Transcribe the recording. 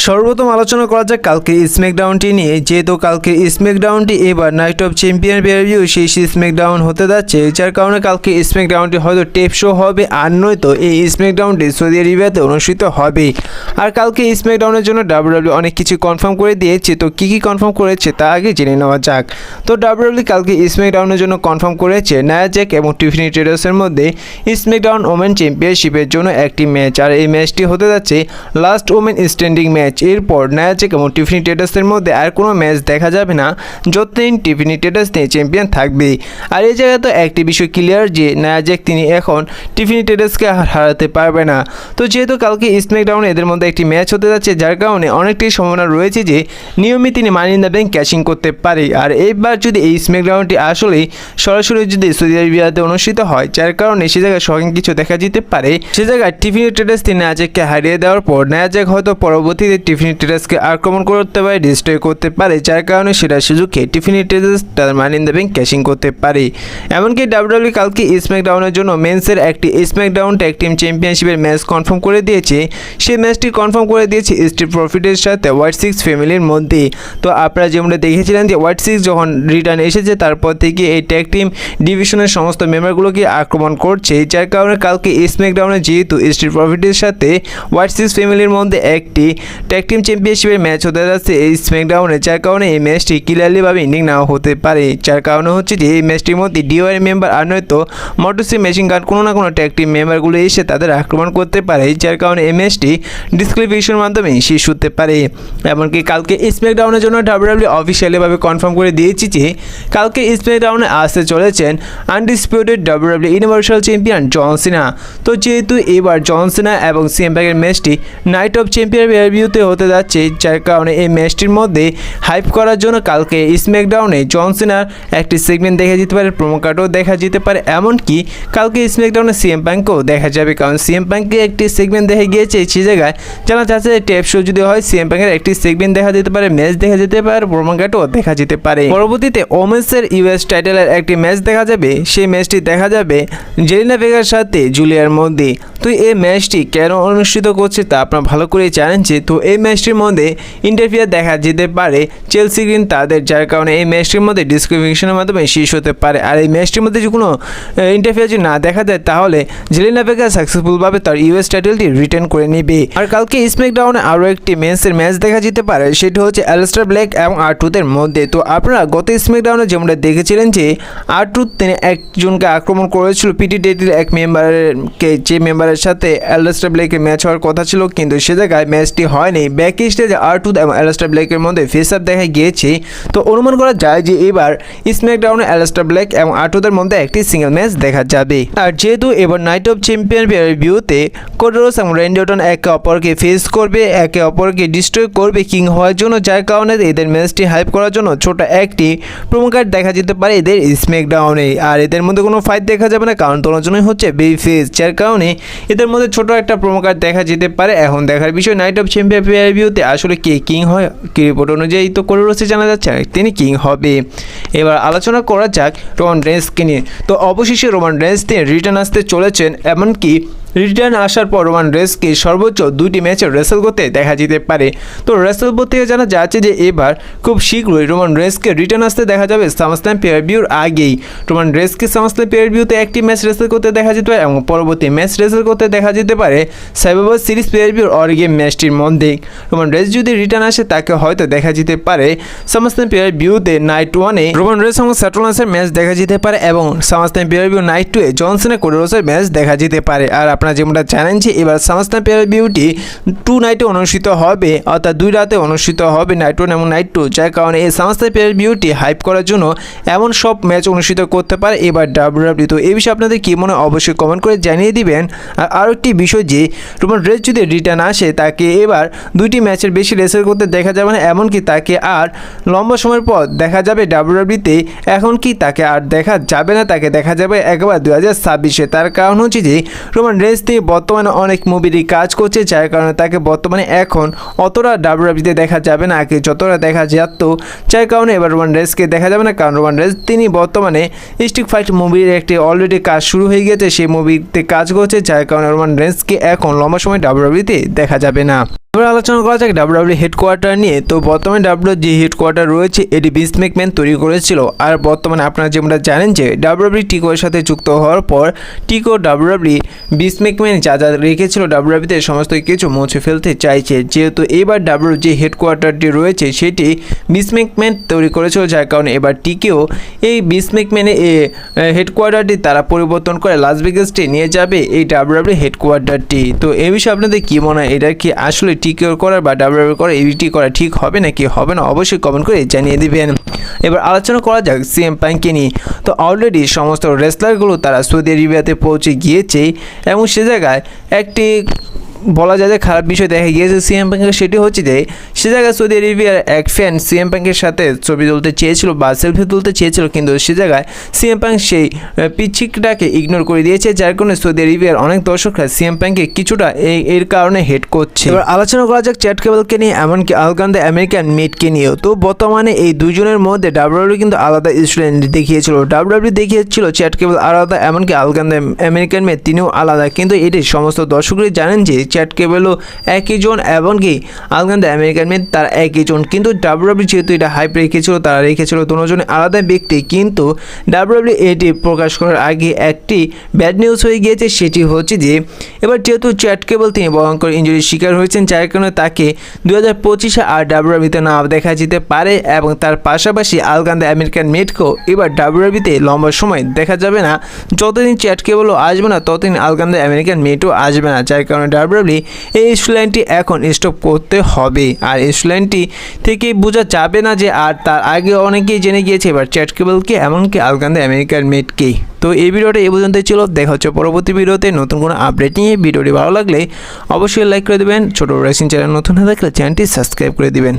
সর্বপ্রথম আলোচনা করা যাক কালকের স্ম্যাকডাউনটি নিয়ে। যেহেতু কালকের স্ম্যাকডাউনটি এবার নাইট অফ চ্যাম্পিয়ন প্রিভিউ সেই স্ম্যাকডাউন হতে যাচ্ছে, যার কারণে কালকে স্ম্যাকডাউনটি হয়তো টেপ শো হবে, আর নয়তো এই স্ম্যাকডাউনটি সৌদি আরবিয়াতে অনুষ্ঠিত হবে। আর কালকে স্ম্যাকডাউনের জন্য ডাব্লিউডাব্লিউ অনেক কিছু কনফার্ম করে দিয়েছে। তো কী কী কনফার্ম করেছে তা আগে জেনে নেওয়া যাক। তো ডাব্লিউডাব্লিউ কালকে স্ম্যাকডাউনের জন্য কনফার্ম করেছে নায়া জ্যাক এবং টিফানি ট্রেডার্সের মধ্যে স্ম্যাকডাউন ওমেন চ্যাম্পিয়নশিপের জন্য একটি ম্যাচ। আর এই ম্যাচটি হতে যাচ্ছে লাস্ট ওমেন স্ট্যান্ডিং ম্যাচ। এরপর নায়া জ্যাক এবং টিফানি ট্রেডার্সের মধ্যে আর কোনো ম্যাচ দেখা যাবে না যতদিন টিফানি ট্রেডার্স নিয়ে চ্যাম্পিয়ন থাকবে। আর এই জায়গায় তো একটি বিষয় ক্লিয়ার যে নায়া জ্যাক তিনি এখন টিফানি ট্রেডার্সকে হারাতে পারবে না। তো যেহেতু কালকে স্ম্যাকডাউনে এদের মধ্যে একটি ম্যাচ হতে যাচ্ছে, যার কারণে অনেকটাই সম্ভাবনা রয়েছে যে নিয়মিত তিনি মানি ইন দ্য ব্যাংক ক্যাশিং করতে পারে। আর এইবার যদি এই স্ম্যাকডাউনটি আসলেই সরাসরি যদি সৌদি আরবিয়াতে অনুষ্ঠিত হয়, যার কারণে সে জায়গায় শকিং কিছু দেখা যেতে পারে। সে জায়গায় টিফানি ট্রেডার্স তিনি নায়া জ্যাককে হারিয়ে দেওয়ার পর নায়া জ্যাক হয়তো পরবর্তীতে টিফানি ট্রেডার্সকে আক্রমণ করতে পারে, ডিস্ট্রয় করতে পারে, যার কারণে সেটা সুযোগে টিফানি ট্রেডার্স তার মানি ইন দ্য ব্যাংক ক্যাশিং করতে পারে। এমনকি ডাব্লিউডাব্লিউ কালকে স্ম্যাকডাউনের জন্য মেন্সের একটি স্ম্যাকডাউন ট্যাগ টিম চ্যাম্পিয়নশিপের ম্যাচ কনফার্ম করে দিয়েছে। সেই ম্যাচটি কনফার্ম করে দিয়েছে স্ট্রিট প্রফিটের সাথে হোয়াইট সিক্স ফ্যামিলির মধ্যে। তো আপনারা যেমনটা দেখেছিলেন যে হোয়াইট সিক্স যখন রিটার্ন এসেছে, তারপর থেকে এই ট্যাগ টিম ডিভিশনের সমস্ত মেম্বারগুলোকে আক্রমণ করছে, যার কারণে কালকে স্ম্যাকডাউনে যেহেতু স্ট্রিট প্রফিটের সাথে হোয়াইট সিক্স ফ্যামিলির মধ্যে একটি ট্যাগ টিম চ্যাম্পিয়নশিপের ম্যাচ হতে যাচ্ছে এই স্ম্যাকডাউনে, যার কারণে এই ম্যাচটি ক্লিয়ারলিভাবে ইন্ডিং নাও হতে পারে। যার কারণে হচ্ছে যে এই ম্যাচটির মধ্যে ডিওয়াই মেম্বার আর নয়তো মোটরসি মেশিন গান কোনো না কোনো ট্যাগ টিম মেম্বারগুলো এসে তাদের আক্রমণ করতে পারে, যার কারণে এই ম্যাচটি ডিসক্লিফিকেশনের মাধ্যমে শেষ হতে পারে। এমনকি কালকে স্ম্যাকডাউনের জন্য ডাব্লিউডাব্লিউ অফিসিয়ালিভাবে কনফার্ম করে দিয়েছে যে কালকে স্ম্যাকডাউনে আসতে চলেছেন আনডিসপিউটেড ডাব্লিউডাব্লিউ ইউনিভার্সাল চ্যাম্পিয়ন জন সিনা। তো যেহেতু এবার জন সিনা এবং সিএম পাঙ্কের ম্যাচটি নাইট অফ চ্যাম্পিয়ন প্রিভিউতে হতে যাচ্ছে, যার কারণে এই ম্যাচটির মধ্যে হাইপ করার জন্য কালকে স্ম্যাকডাউনে জন সিনার একটি সেগমেন্ট দেখা যেতে পারে, প্রোমো কার্ডও দেখা যেতে পারে। এমনকি কালকে স্ম্যাকডাউনে সিএম পাঙ্কও দেখা যাবে, কারণ সিএম পাঙ্কে একটি সেগমেন্ট দেখা গিয়েছে। সেই জায়গায় জানা যাচ্ছে টেপ শো যদি হয়, সিএম পাঙ্কের একটি সেগমেন্ট দেখা যেতে পারে, ম্যাচ দেখা যেতে পারে, প্রোমো কার্ডও দেখা যেতে পারে। পরবর্তীতে ওমেন্সের ইউএস টাইটেলের একটি ম্যাচ দেখা যাবে। সেই ম্যাচটি দেখা যাবে জেলিনা ভেগার সাথে জুলিয়ার মধ্যে। তো এই ম্যাচটি কেন অনুষ্ঠিত করছে তা আপনারা ভালো করেই জানেন। যে তো এই ম্যাচটির মধ্যে ইন্টারফিয়ার দেখা যেতে পারে চেলসি গ্রিন তাদের, যার কারণে এই ম্যাচটির মধ্যে ডিসক্রিমিনেশনের মাধ্যমে শেষ হতে পারে। আর এই ম্যাচটির মধ্যে যদি কোনো ইন্টারফিয়ার যদি না দেখা যায়, তাহলে জেলিনা ভেগা সাকসেসফুলভাবে তার ইউএস টাইটেলটি রিটার্ন করে নেবে। আর কালকে স্ম্যাকডাউনে আরও একটি মেন্সের ম্যাচ দেখা যেতে পারে, সেটি হচ্ছে অ্যালিস্টার ব্ল্যাক এবং R-Truth মধ্যে। তো আপনারা গত স্ম্যাকডাউনে যেমনটা দেখেছিলেন যে R-Truth তিনি একজনকে আক্রমণ করেছিল পিটিডিটির এক মেম্বারকে, যে মেম্বারের সাথে অ্যালিস্টার ব্ল্যাকের ম্যাচ হওয়ার কথা ছিল, কিন্তু সে জায়গায় ম্যাচটি হয়নি। ব্যাক স্টেজে R-Truth এবং অ্যালিস্টার ব্ল্যাকের মধ্যে ফেস আপ দেখা গিয়েছে। তো অনুমান করা যায় যে এবার স্ম্যাকডাউনে অ্যালিস্টার ব্ল্যাক এবং R-Truth মধ্যে একটি সিঙ্গেল ম্যাচ দেখা যাবে। আর যেহেতু এবার নাইট অফ চ্যাম্পিয়ন প্রিভিউতে কোডি রোডস এবং র্যান্ডি অর্টন একে অপরকে ফেস করবে, একে অপরকে ডিস্ট্রয় করবে কিং হওয়ার জন্য, যার কারণে এদের ম্যাচটি হাইপ করার জন্য ছোট একটি প্রোমো কার্ড দেখা যেতে পারে এদের স্ম্যাকডাউনে। আর এদের মধ্যে কোনো ফাইট দেখা যাবে না, কারণ দুজনেই হচ্ছে বেবি ফেস, যার কারণে এদের মধ্যে ছোট একটা প্রোমো কার্ড দেখা যেতে পারে। এখন দেখার বিষয় নাইট অফ চ্যাম্পিয়ন প্রিভিউতে আসলে কে কিং হয়। কি রিপোর্ট অনুযায়ী তো কোডি রোডসে জানা যাচ্ছে তিনি কিং হবে। এবার আলোচনা করা যাক রোমান রেন্সকে নিয়ে। তো অবশেষে রোমান রেন্স তিনি রিটার্ন আসতে চলেছেন। এমনকি রিটার্ন আসার পর রোমান রেন্সকে সর্বোচ্চ 2টি ম্যাচে রেসেল করতে দেখা যেতে পারে। তো রেসেল বোর্ড থেকে জানা যাচ্ছে যে এবার খুব শীঘ্রই রোমান রেন্সকে রিটার্ন আসতে দেখা যাবে সামারস্ল্যাম প্রিভিউর আগেই। রোমান রেন্সকে সামারস্ল্যাম প্রিভিউতে একটি ম্যাচ রেসেল করতে দেখা যেতে পারে এবং পরবর্তী ম্যাচ রেসেল করতে দেখা যেতে পারে সার্ভাইভার সিরিজ প্রিভিউর অরিগেম ম্যাচটির মধ্যে। রোমান রেন্স যদি রিটার্ন আসে, তাকে হয়তো দেখা যেতে পারে সামারস্ল্যাম প্রিভিউতে নাইট 1-এ রোমান রেন্স এবং সেথ রোলিন্সের ম্যাচ দেখা যেতে পারে, এবং সামারস্ল্যাম প্রিভিউ নাইট 2-এ জন সিনা কোডি রোডসের ম্যাচ দেখা যেতে পারে। আর আপনারা যেমনটা জানেন যে এবার সামারস্ল্যাম প্রিভিউটি 2 নাইটে অনুষ্ঠিত হবে, অর্থাৎ 2 রাতে অনুষ্ঠিত হবে, নাইট 1 এবং নাইট 2, যার কারণে এই সামারস্ল্যাম প্রিভিউটি হাইপ করার জন্য এমন সব ম্যাচ অনুষ্ঠিত করতে পারে এবার ডাব্লিউডাব্লিউ। তো এই বিষয়ে আপনাদের কি মনে অবশ্যই কমেন্ট করে জানিয়ে দিবেন। আর আরও একটি বিষয় যে রোমান রেন্স যদি রিটার্ন আসে, তাকে এবার 2টি ম্যাচের বেশি রেসেল করতে দেখা যাবে না, এমনকি তাকে আর লম্বা সময়ের পর দেখা যাবে ডাব্লিউডাব্লিউতে। এখন কি তাকে আর দেখা যাবে না, তাকে দেখা যাবে একবার 2026-এ। তার কারণ হচ্ছে যে রোমান রেঞ্জ নিয়ে বর্তমানে অনেক মুভিরই কাজ করছে, যার কারণে তাকে বর্তমানে এখন অতটা ডাব্লিউডাব্লিউতে দেখা যাবে না, আগে যতটা দেখা যেত, যার কারণে এবার রোমান রেঞ্জকে দেখা যাবে না। কারণ রোমান রেঞ্জ তিনি বর্তমানে স্ট্রিট ফাইট মুভির একটি অলরেডি কাজ শুরু হয়ে গেছে, সেই মুভিতে কাজ করছে, যার কারণে রোমান রেঞ্জকে এখন লম্বা সময় ডাব্লিউডাব্লিউতে দেখা যাবে না। এবার আলোচনা করা যাক ডাব্লিউডাব্লিউ হেডকোয়ার্টার নিয়ে। তো বর্তমানে ডাব্লিউডাব্লিউ যে হেডকোয়ার্টার রয়েছে এটি ভিন্স ম্যাকম্যান তৈরি করেছিল। আর বর্তমানে আপনারা যেমনটা জানেন যে ডাব্লিউডাব্লিউ টিকোর সাথে যুক্ত হওয়ার পর টিকো ডাব্লিউডাব্লিউ ভিন্স ম্যাকম্যান যা যা রেখেছিল ডাব্লিউডাব্লিউতে সমস্ত কিছু মুছে ফেলতে চাইছে, যেহেতু এবার ডাব্লিউডাব্লিউ যে হেডকোয়ার্টারটি রয়েছে সেটি ভিন্স ম্যাকম্যান তৈরি করেছিল, যার কারণে এবার টিকেও এই ভিন্স ম্যাকম্যানের এই হেডকোয়ার্টারটি তারা পরিবর্তন করে লাস ভেগাসে নিয়ে যাবে এই ডাব্লিউডাব্লিউ হেডকোয়ার্টারটি। তো এই বিষয়ে আপনাদের কী মনে হয়, এটা কি আসলে টিকেও করার বা ডাব্লিউডাব্লিউ করা এবিটি করা ঠিক হবে নাকি হবে না, অবশ্যই কমেন্ট করে জানিয়ে দিবেন। এবার আলোচনা করা যাক সিএম পাঙ্ককে নিয়ে। তো অলরেডি সমস্ত রেসলারগুলো তারা সৌদি আরবিয়াতে পৌঁছে গিয়েছে এবং সে জায়গায় একটি বলা যায় যে খারাপ বিষয় দেখা গিয়েছে সিএম পাঙ্কের, সেটি হচ্ছে যে সে জায়গায় সৌদি আরবিয়ার এক ফ্যান সিএম পাঙ্কের সাথে ছবি তুলতে চেয়েছিল বা সেলফি তুলতে চেয়েছিল, কিন্তু সে জায়গায় সিএম পাঙ্ক সেই পিচ্ছিকটাকে ইগনোর করে দিয়েছে, যার কারণে সৌদি আরবিয়ার অনেক দর্শকরা সিএম পাঙ্কে কিছুটা এর কারণে হেট করছে। এবার আলোচনা করা যাক চ্যাট কেবলকে নিয়ে, এমনকি আলগান দ্য আমেরিকান মেডকে নিয়েও। তো বর্তমানে এই দুজনের মধ্যে ডাব্লিউডাব্লিউ কিন্তু আলাদা স্টুডেন্ট দেখিয়েছিল, ডাব্লিউডাব্লিউ দেখিয়েছিল চ্যাট কেবল আলাদা, এমনকি আলগান দ্য আমেরিকান মেড তিনিও আলাদা, কিন্তু এটি সমস্ত দর্শকরাই জানেন যে চ্যাট কেবলও একই জন, এমনকি আলগান দ্য আমেরিকান মেড তারা একই জন, কিন্তু ডাব্লিউডাব্লিউ যেহেতু এটা হাইপ রেখেছিল তারা রেখেছিল দুজনে আলাদা ব্যক্তি, কিন্তু ডাব্লিউডাব্লিউ এটি প্রকাশ করার আগে একটি ব্যাড নিউজ হয়ে গিয়েছে, সেটি হচ্ছে যে এবার যেহেতু চ্যাট কেবল তিনি ভয়ঙ্কর ইনজুরির শিকার হয়েছেন, যার কারণে তাকে 2025-এ আর ডাব্লিউডাব্লিউতে না দেখা যেতে পারে, এবং তার পাশাপাশি আলগান দ্য আমেরিকান মেডকেও এবার ডাব্লিউডাব্লিউতে লম্বা সময় দেখা যাবে না, যতদিন চ্যাট কেবলও আসবে না ততদিন আলগান দ্য আমেরিকান মেডও আসবে না, যার কারণে ডাব্লিউডাব্লিউ এই স্টোরিলাইনটি এখন স্টপ করতে হবে। আর এই স্টোরিলাইনটি থেকে বোঝা যাবে না যে আর তার আগে অনেকেই জেনে গিয়েছে এবার চ্যাট কেবলকে, এমনকি আলগান দ্য আমেরিকান মেডকেই। তো এই ভিডিওটা এই পর্যন্তই ছিল, দেখা হচ্ছে পরবর্তী ভিডিওতে নতুন কোনো আপডেট নিয়ে। ভিডিওটি ভালো লাগলে অবশ্যই লাইক করে দেবেন, ছোটো রেসিং চ্যানেল নতুন হয়ে থাকলে চ্যানেলটি সাবস্ক্রাইব করে দিবেন।